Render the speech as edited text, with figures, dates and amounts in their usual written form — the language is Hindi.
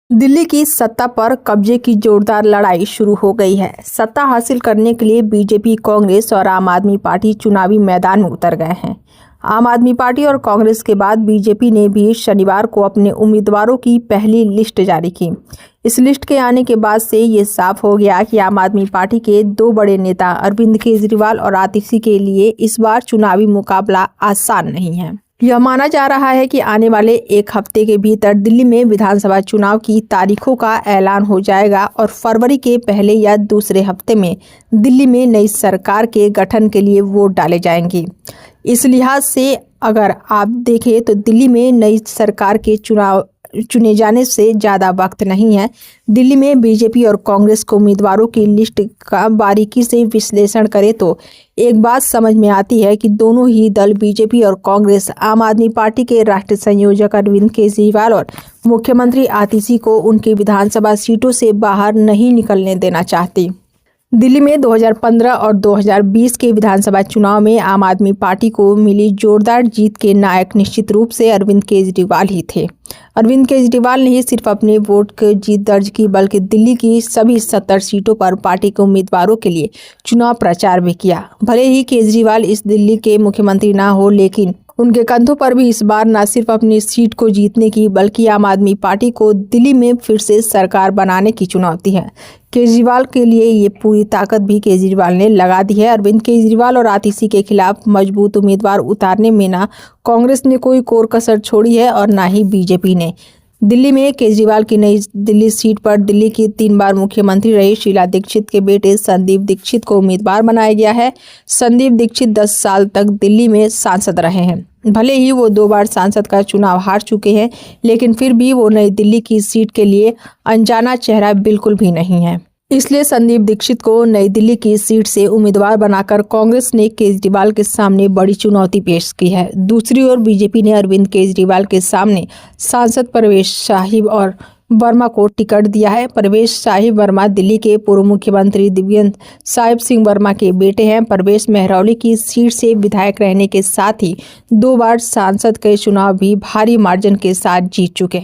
दिल्ली की सत्ता पर कब्जे की जोरदार लड़ाई शुरू हो गई है। सत्ता हासिल करने के लिए बीजेपी, कांग्रेस और आम आदमी पार्टी चुनावी मैदान में उतर गए हैं। आम आदमी पार्टी और कांग्रेस के बाद बीजेपी ने भी शनिवार को अपने उम्मीदवारों की पहली लिस्ट जारी की। इस लिस्ट के आने के बाद से ये साफ हो गया कि आम आदमी पार्टी के दो बड़े नेता अरविंद केजरीवाल और आतिशी के लिए इस बार चुनावी मुकाबला आसान नहीं है। यह माना जा रहा है कि आने वाले एक हफ्ते के भीतर दिल्ली में विधानसभा चुनाव की तारीखों का ऐलान हो जाएगा और फरवरी के पहले या दूसरे हफ्ते में दिल्ली में नई सरकार के गठन के लिए वोट डाले जाएंगे। इस लिहाज से अगर आप देखें तो दिल्ली में नई सरकार के चुने जाने से ज़्यादा वक्त नहीं है। दिल्ली में बीजेपी और कांग्रेस को उम्मीदवारों की लिस्ट का बारीकी से विश्लेषण करें तो एक बात समझ में आती है कि दोनों ही दल बीजेपी और कांग्रेस आम आदमी पार्टी के राष्ट्रीय संयोजक अरविंद केजरीवाल और मुख्यमंत्री आतिशी को उनकी विधानसभा सीटों से बाहर नहीं निकलने देना चाहती। दिल्ली में 2015 और 2020 के विधानसभा चुनाव में आम आदमी पार्टी को मिली जोरदार जीत के नायक निश्चित रूप से अरविंद केजरीवाल ही थे। अरविंद केजरीवाल ने ही सिर्फ अपने वोट की जीत दर्ज की, बल्कि दिल्ली की सभी 70 सीटों पर पार्टी के उम्मीदवारों के लिए चुनाव प्रचार भी किया। भले ही केजरीवाल इस दिल्ली के मुख्यमंत्री ना हो, लेकिन उनके कंधों पर भी इस बार न सिर्फ अपनी सीट को जीतने की बल्कि आम आदमी पार्टी को दिल्ली में फिर से सरकार बनाने की चुनौती है। केजरीवाल के लिए ये पूरी ताकत भी केजरीवाल ने लगा दी है। अरविंद केजरीवाल और आतिशी के खिलाफ मजबूत उम्मीदवार उतारने में ना कांग्रेस ने कोई कोर कसर छोड़ी है और ना ही बीजेपी ने। दिल्ली में केजरीवाल की नई दिल्ली सीट पर दिल्ली की 3 बार मुख्यमंत्री रही शीला दीक्षित के बेटे संदीप दीक्षित को उम्मीदवार बनाया गया है। संदीप दीक्षित 10 साल तक दिल्ली में सांसद रहे हैं। भले ही वो 2 बार सांसद का चुनाव हार चुके हैं, लेकिन फिर भी वो नई दिल्ली की सीट के लिए अनजाना चेहरा बिल्कुल भी नहीं है। इसलिए संदीप दीक्षित को नई दिल्ली की सीट से उम्मीदवार बनाकर कांग्रेस ने केजरीवाल के सामने बड़ी चुनौती पेश की है। दूसरी ओर बीजेपी ने अरविंद केजरीवाल के सामने सांसद परवेश साहिब और वर्मा को टिकट दिया है। परवेश साहिब वर्मा दिल्ली के पूर्व मुख्यमंत्री दिव्येंद्र साहिब सिंह वर्मा के बेटे हैं। परवेश महरौली की सीट से विधायक रहने के साथ ही 2 बार सांसद के चुनाव भी भारी मार्जिन के साथ जीत चुके हैं।